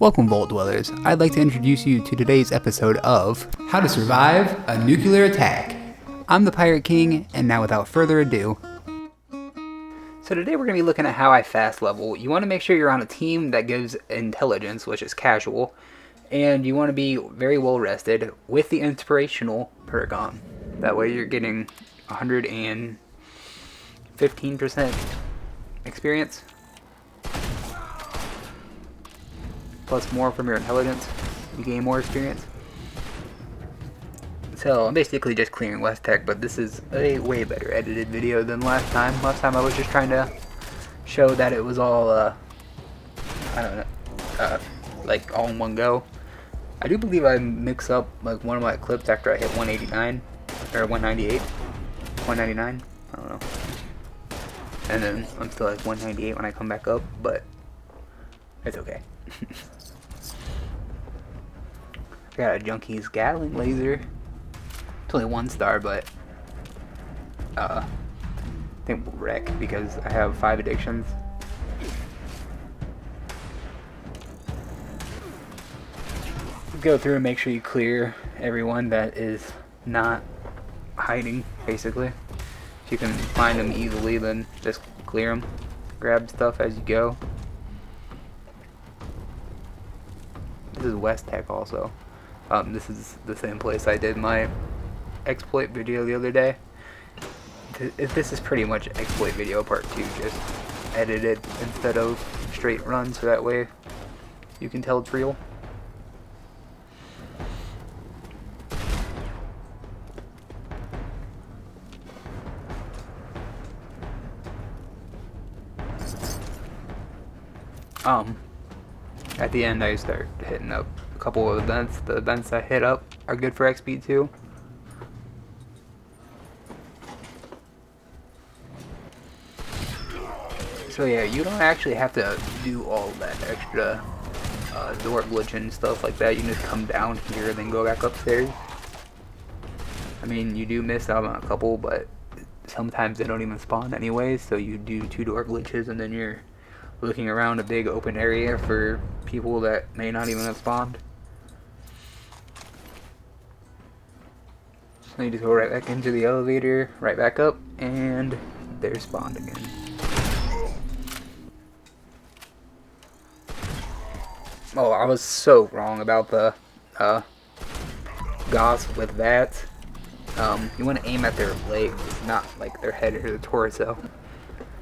Welcome, Vault Dwellers. I'd like to introduce you to today's episode of How to Survive a Nuclear Attack. I'm the Pirate King, and now without further ado. So today we're going to be looking at how I fast level. You want to make sure you're on a team that gives intelligence, which is casual, and you want to be very well rested with the inspirational perk on. That way you're getting 115% experience. Plus more from your intelligence, you gain more experience. So I'm basically just clearing West Tech, but this is a way better edited video than last time. Last time I was just trying to show that it was all, I don't know, like all in one go. I do believe I mix up like one of my clips after I hit 189, or 198, 199, I don't know. And then I'm still at 198 when I come back up, but it's okay. I got a Junkie's Gatling laser. It's only 1 star, but I think we'll wreck because I have 5 addictions. Go through and make sure you clear everyone that is not hiding, basically. If you can find them easily, then just clear them. Grab stuff as you go. This is West Tech also. This is the same place I did my exploit video the other day. This is pretty much exploit video part 2, just edited instead of straight run, so that way you can tell it's real. At the end I start hitting up a couple of events. The events I hit up are good for XP too. So yeah, you don't actually have to do all that extra door glitch and stuff like that. You can just come down here and then go back upstairs. I mean, you do miss out on a couple, but sometimes they don't even spawn anyways, so you do 2 door glitches and then you're looking around a big open area for people that may not even have spawned. So you just go right back into the elevator, right back up, and they're spawned again. Oh, I was so wrong about the Goss with that. You want to aim at their legs, not like their head or the torso.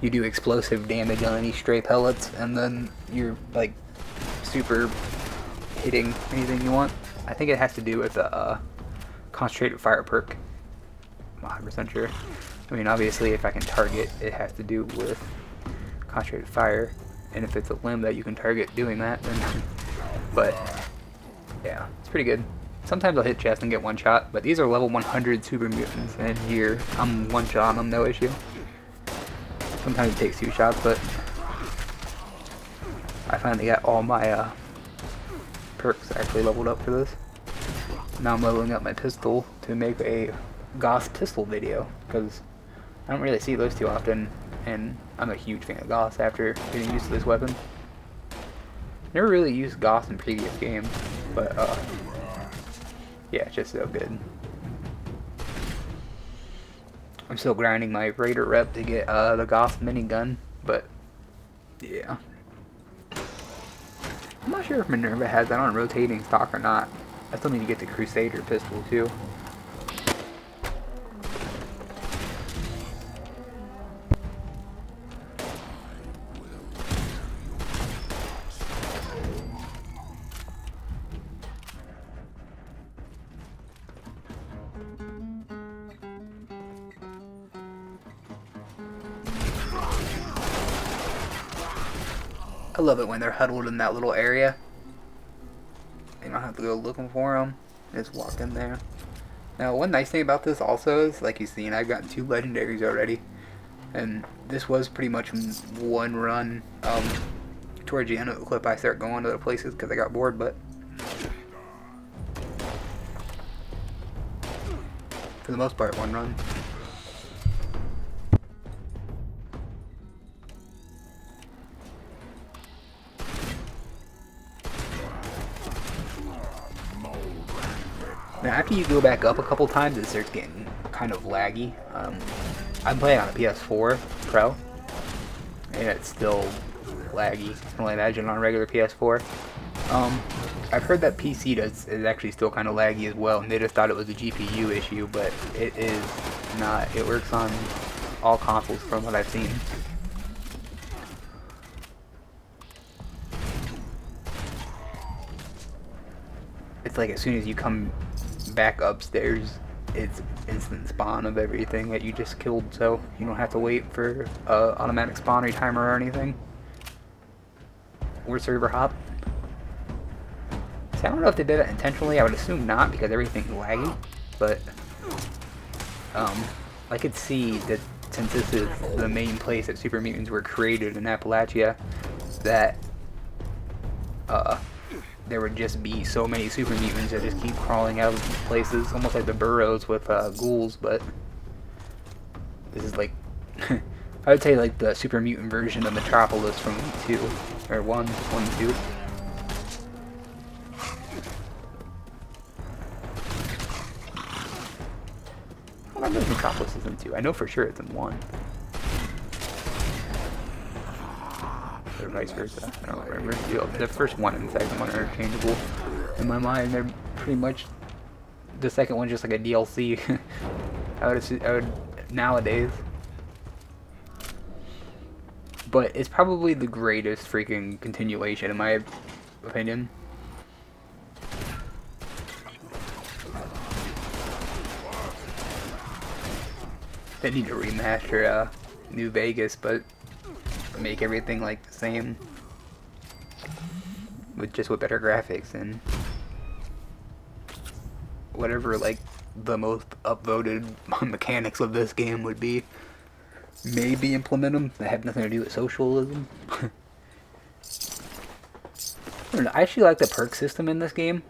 You do explosive damage on any stray pellets, and then you're like super hitting anything you want. I think it has to do with the concentrated fire perk. I'm 100% sure. I mean, obviously, if I can target, it has to do with concentrated fire, and if it's a limb that you can target doing that, then. But yeah, it's pretty good. Sometimes I'll hit chest and get 1 shot, but these are level 100 super mutants, and here I'm 1 shot, I'm no issue. Sometimes it takes 2 shots, but I finally got all my perks actually leveled up for this. Now I'm leveling up my pistol to make a Goss pistol video, because I don't really see those too often, and I'm a huge fan of Goss after getting used to this weapon. Never really used Goss in previous games, but yeah, it's just so good. I'm still grinding my Raider rep to get the Goss minigun, but yeah. I'm not sure if Minerva has that on rotating stock or not. I still need to get the Crusader pistol too. I love it when they're huddled in that little area. You don't have to go looking for them. Just walk in there. Now, one nice thing about this also is, like you've seen, I've gotten 2 legendaries already. And this was pretty much 1 run. Towards the end of the clip, I start going to other places because I got bored, but for the most part, 1 run. Now, after you go back up a couple times, it starts getting kind of laggy. I'm playing on a PS4 Pro, and it's still laggy. I can only imagine on a regular PS4. I've heard that PC is actually still kind of laggy as well, and they just thought it was a GPU issue, but it is not. It works on all consoles from what I've seen. It's like as soon as you come back upstairs, it's instant spawn of everything that you just killed, so you don't have to wait for automatic spawn timer or anything. Or server hop. See, I don't know if they did it intentionally. I would assume not because everything's laggy, but I could see that since this is the main place that super mutants were created in Appalachia, that there would just be so many super mutants that just keep crawling out of these places, almost like the burrows with ghouls, but this is like, I would say like the super mutant version of Metropolis from 2, or 1 and 2. I don't know if Metropolis is in 2. I know for sure it's in 1. Or vice versa. I don't remember. The first one and the second one are interchangeable in my mind. They're pretty much, the second one's just like a DLC. I would nowadays. But it's probably the greatest freaking continuation in my opinion. They need to remaster New Vegas, but make everything like the same, with better graphics and whatever like the most upvoted mechanics of this game would be. Maybe implement them that have nothing to do with socialism. I don't know, I actually like the perk system in this game.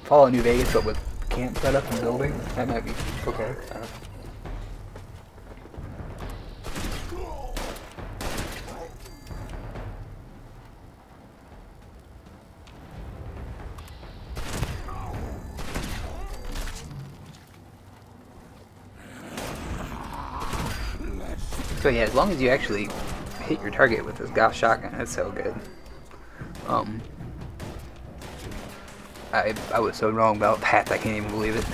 Fallout New Vegas, but with camp setup and building, that might be okay. I don't know. So yeah, as long as you actually hit your target with this Gauss shotgun, that's so good. I was so wrong about PATs, I can't even believe it.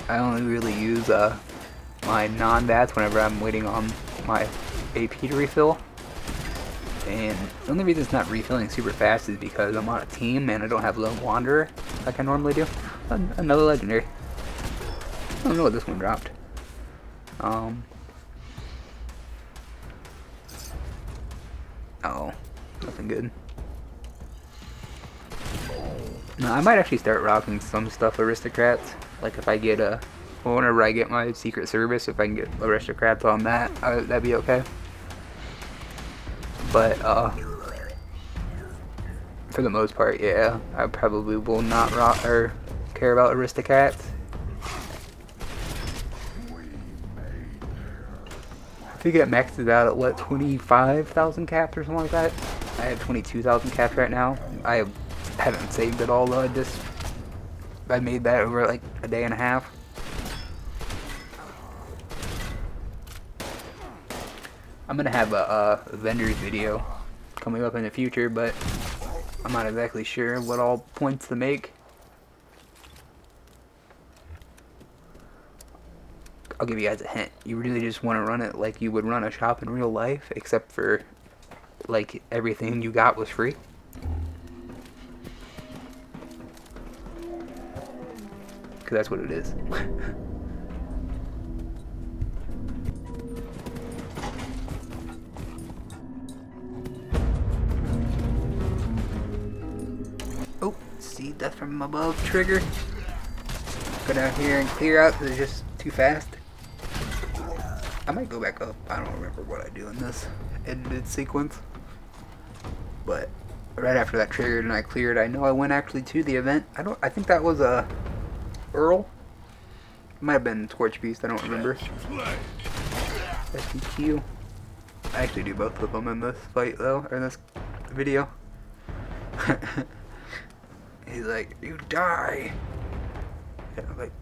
I only really use my non-VATs whenever I'm waiting on my AP to refill. And the only reason it's not refilling super fast is because I'm on a team and I don't have Lone Wanderer like I normally do. Another legendary. I don't know what this one dropped. Oh, nothing good. No, I might actually start rocking some stuff Aristocrats. Like if I get whenever I get my Secret Service, if I can get Aristocrats on that, that'd be okay. But for the most part, yeah, I probably will not rock or care about Aristocrats. I think it maxes out at what, 25,000 caps or something like that. I have 22,000 caps right now. I haven't saved it all though. I made that over like a day and a half. I'm gonna have a vendors video coming up in the future, but I'm not exactly sure what all points to make. I'll give you guys a hint. You really just want to run it like you would run a shop in real life, except for like everything you got was free. Because that's what it is. Oh, see, death from above trigger. Go down here and clear out because it's just too fast. I might go back up. I don't remember what I do in this edited sequence. But right after that triggered and I cleared, I know I went actually to the event. I think that was a Earl. It might have been Torch Beast, I don't remember. SDQ. I actually do both of them in this fight though, or in this video. He's like, you die! Yeah, like,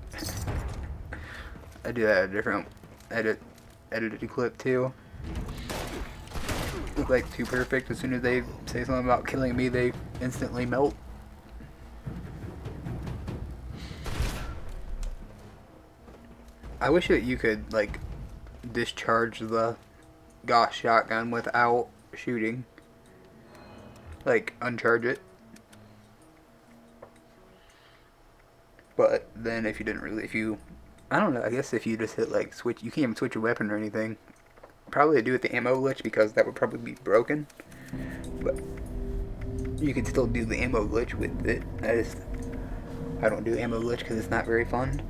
I do that a different edited clip too. It's like too perfect. As soon as they say something about killing me, they instantly melt. I wish that you could like discharge the Gauss shotgun without shooting. Like uncharge it. But then if you didn't really, I don't know, I guess if you just hit like switch, you can't even switch your weapon or anything. Probably do with the ammo glitch because that would probably be broken. But you could still do the ammo glitch with it. I don't do ammo glitch because it's not very fun.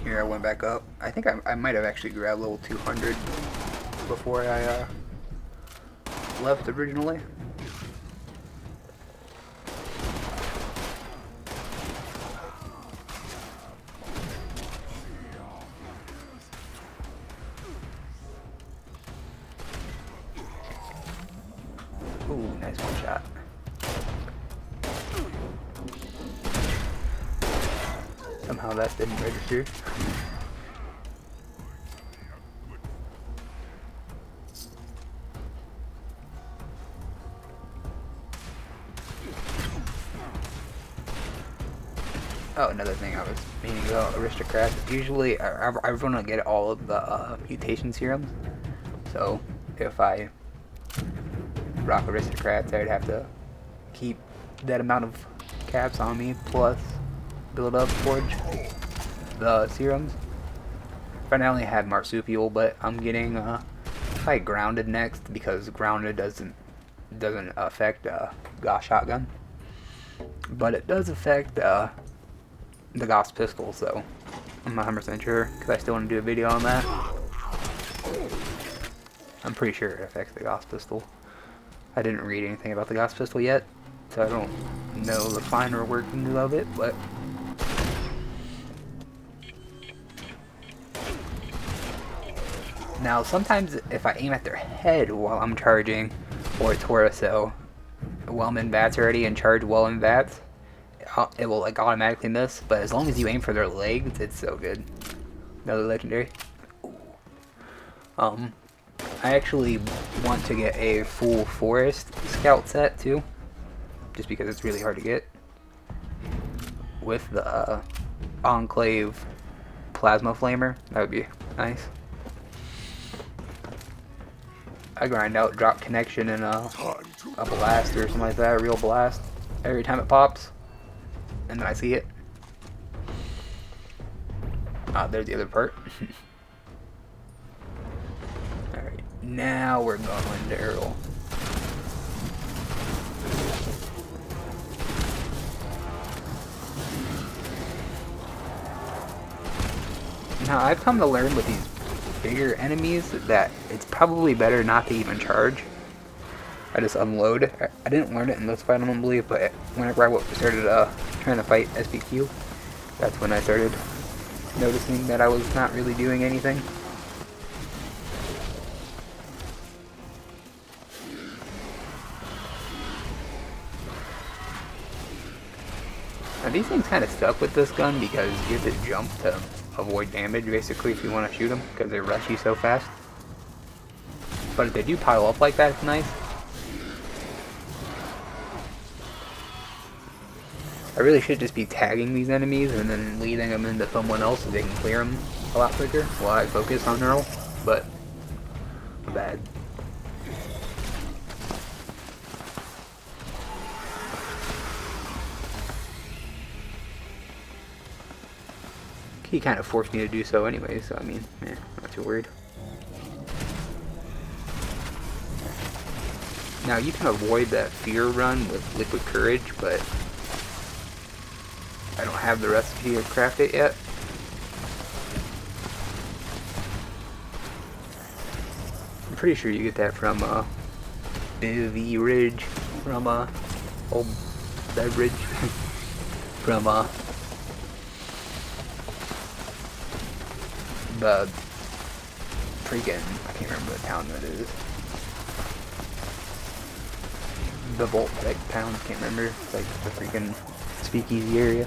Here I went back up. I think I might have actually grabbed level 200 before I left originally. Ooh, nice one shot. Somehow that didn't register. Oh, another thing I was meaning about aristocrats. Usually, I want to get all of the mutation serums. So, if I rock aristocrats, I'd have to keep that amount of caps on me, plus build up towards the serums. Right now I only have marsupial, but I'm getting probably grounded next because grounded doesn't affect Gauss shotgun, but it does affect the Gauss pistol. So I'm not 100% sure because I still want to do a video on that. I'm pretty sure it affects the Gauss pistol. I didn't read anything about the Gauss pistol yet, so I don't know the finer workings of it, but now sometimes if I aim at their head while I'm charging, or torso, while I'm in VATS already and charge while in VATS, it will like automatically miss, but as long as you aim for their legs, it's so good. Another legendary. I actually want to get a full forest scout set too, just because it's really hard to get with the Enclave plasma flamer. That would be nice. I grind out drop connection and a blast or something like that, a real blast, every time it pops, and then I see it. There's the other part. Alright, now we're going to Earl. Now I've come to learn with these bigger enemies that it's probably better not to even charge. I just unload. I didn't learn it in this fight, I don't believe, but whenever I started trying to fight SPQ, that's when I started noticing that I was not really doing anything. Now these things kind of suck with this gun because you have to jump to avoid damage basically if you want to shoot them because they rush you so fast. But if they do pile up like that, it's nice. I really should just be tagging these enemies and then leading them into someone else so they can clear them a lot quicker while I focus on Earl, but bad. He kind of forced me to do so anyway, so I mean, not too worried. Now you can avoid that fear run with liquid courage, but I don't have the recipe to craft it yet. pretty sure you get that from FEV Ridge, from old beverage, from the freaking, I can't remember what town that is. The Voltec town, can't remember. It's like the freaking speakeasy area.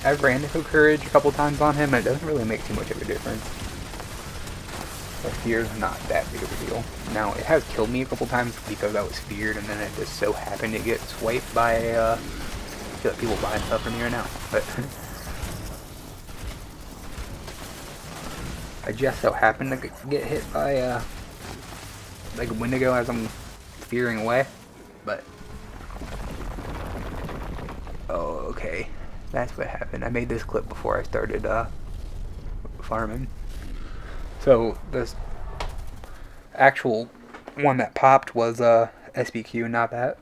I've ran into Courage a couple times on him, and it doesn't really make too much of a difference. But Fear's not that big of a deal. Now, it has killed me a couple times because I was feared, and then it just so happened to get swiped by, I feel like people buying stuff from here now, but I just so happened to get hit by, like a Wendigo as I'm fearing away, but, oh, okay. That's what happened. I made this clip before I started farming. So this actual one that popped was SBQ, not that.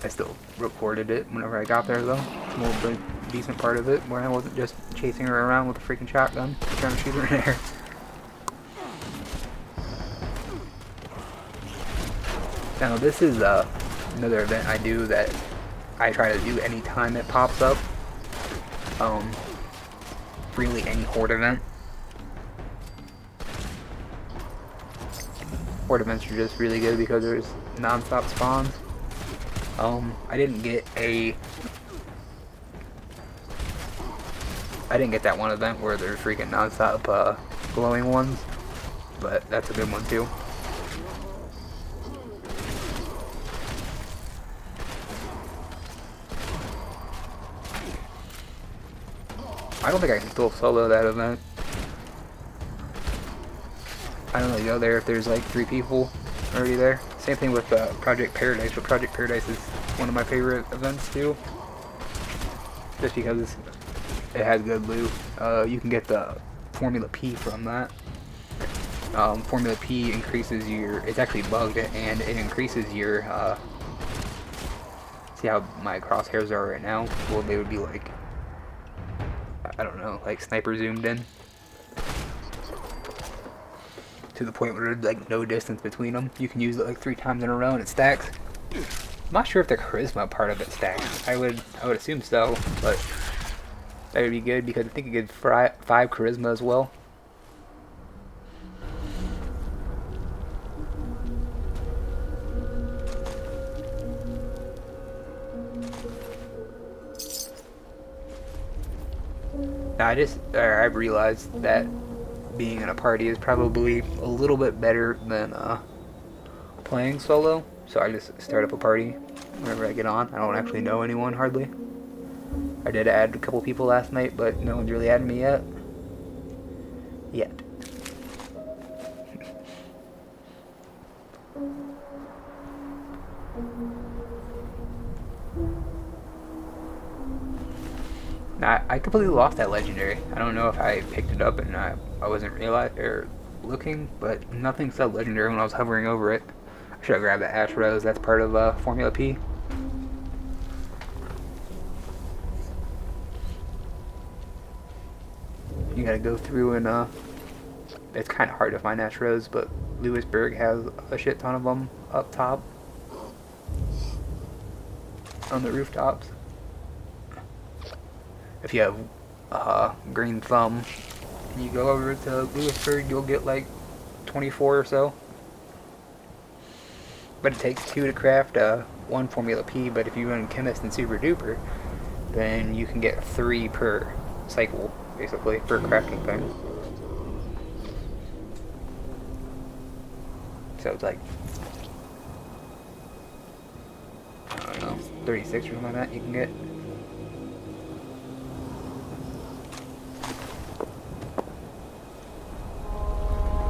I still recorded it whenever I got there though. Well, the decent part of it where I wasn't just chasing her around with a freaking shotgun trying to shoot her in the air. Now this is another event I do that I try to do anytime it pops up. Really any horde event. Horde events are just really good because there's non-stop spawns. I didn't get that one event where there's freaking non-stop glowing ones, but that's a good one too. I don't think I can still solo that event. I don't really go there if there's like 3 people already there. Same thing with Project Paradise, but Project Paradise is one of my favorite events too. Just because it has good loot. You can get the Formula P from that. Formula P increases your, it's actually bugged, and it increases your, see how my crosshairs are right now? Well, they would be like, I don't know, like sniper zoomed in. To the point where there's like no distance between them. You can use it like 3 times in a row and it stacks. I'm not sure if the charisma part of it stacks. I would assume so, but that would be good because I think it gives 5 charisma as well. Now I've realized that being in a party is probably a little bit better than playing solo. So I just start up a party whenever I get on. I don't actually know anyone hardly. I did add a couple people last night, but no one's really added me yet. I completely lost that legendary. I don't know if I picked it up and I wasn't looking, but nothing said legendary when I was hovering over it. I should have grabbed the Ash Rose. That's part of Formula P. You gotta go through and it's kind of hard to find Ash Rose, but Lewisburg has a shit ton of them up top on the rooftops. If you have green thumb, you go over to Lewisburg, you'll get like 24 or so. But it takes 2 to craft 1 Formula P, but if you run Chemist and Super Duper, then you can get 3 per cycle, basically, per crafting thing. So it's like, I don't know, 36 or something like that you can get.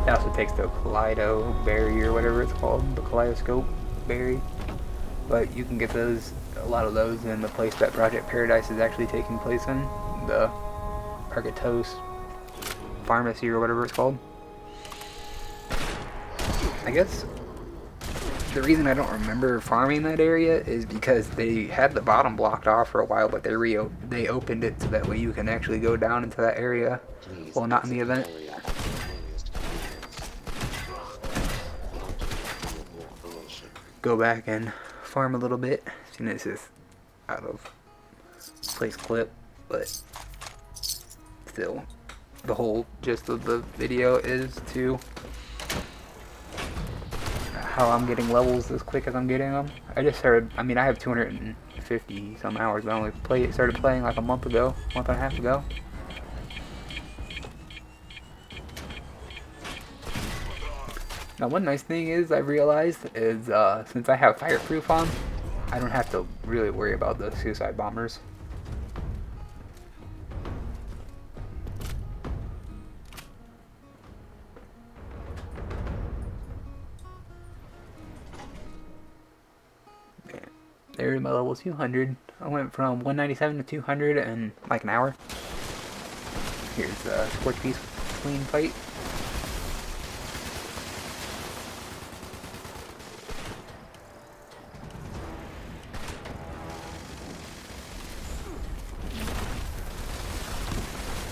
It also takes the Kaleido berry or whatever it's called, the Kaleidoscope berry. But you can get those, a lot of those in the place that Project Paradise is actually taking place in, the Argatos pharmacy or whatever it's called. I guess the reason I don't remember farming that area is because they had the bottom blocked off for a while, but they opened it so that way you can actually go down into that area. Well, not in the event. Go back and farm a little bit. See, this is out of place clip, but still, the whole gist of the video is to how I'm getting levels as quick as I'm getting them. I just started, I mean, I have 250 some hours, but I only started playing like a month and a half ago. Now, one nice thing is I've realized is since I have fireproof on, I don't have to really worry about the suicide bombers. There's my level 200. I went from 197 to 200 in like an hour. Here's the Scorch Beast Queen fight.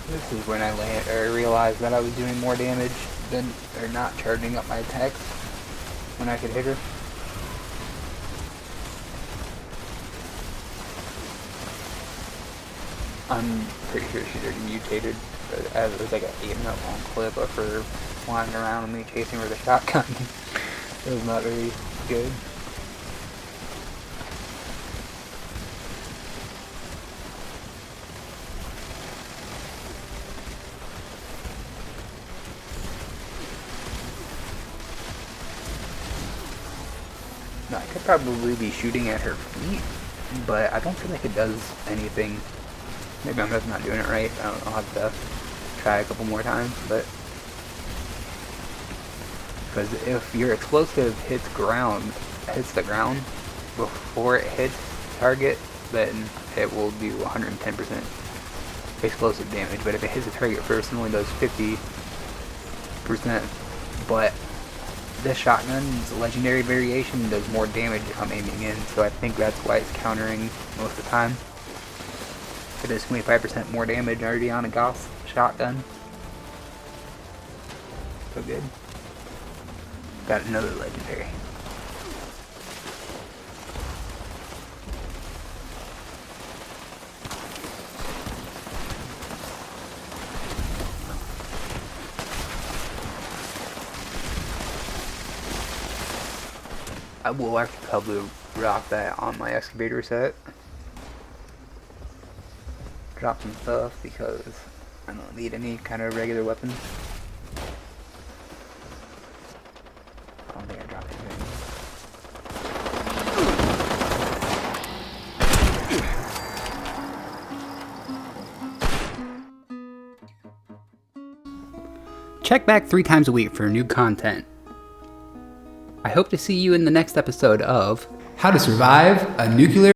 This is when I realized that I was doing more damage than, or not charging up my attacks when I could hit her. I'm pretty sure she's already mutated, as it was like an 8-minute long clip of her flying around and me chasing her with a shotgun. It was not very good. No, I could probably be shooting at her feet, but I don't feel like it does anything. Maybe I'm just not doing it right. I don't know, I'll have to try a couple more times, but because if your explosive hits the ground before it hits target, then it will do 110% explosive damage. But if it hits the target first, it only does 50%. But this shotgun's legendary variation does more damage if I'm aiming in, so I think that's why it's countering most of the time. It does 25% more damage already on a Gauss shotgun. So good. Got another legendary. I will actually probably rock that on my excavator set. Drop some stuff because I don't need any kind of regular weapons. I don't think I dropped anything. Check back 3 times a week for new content. I hope to see you in the next episode of How to Survive a Nuclear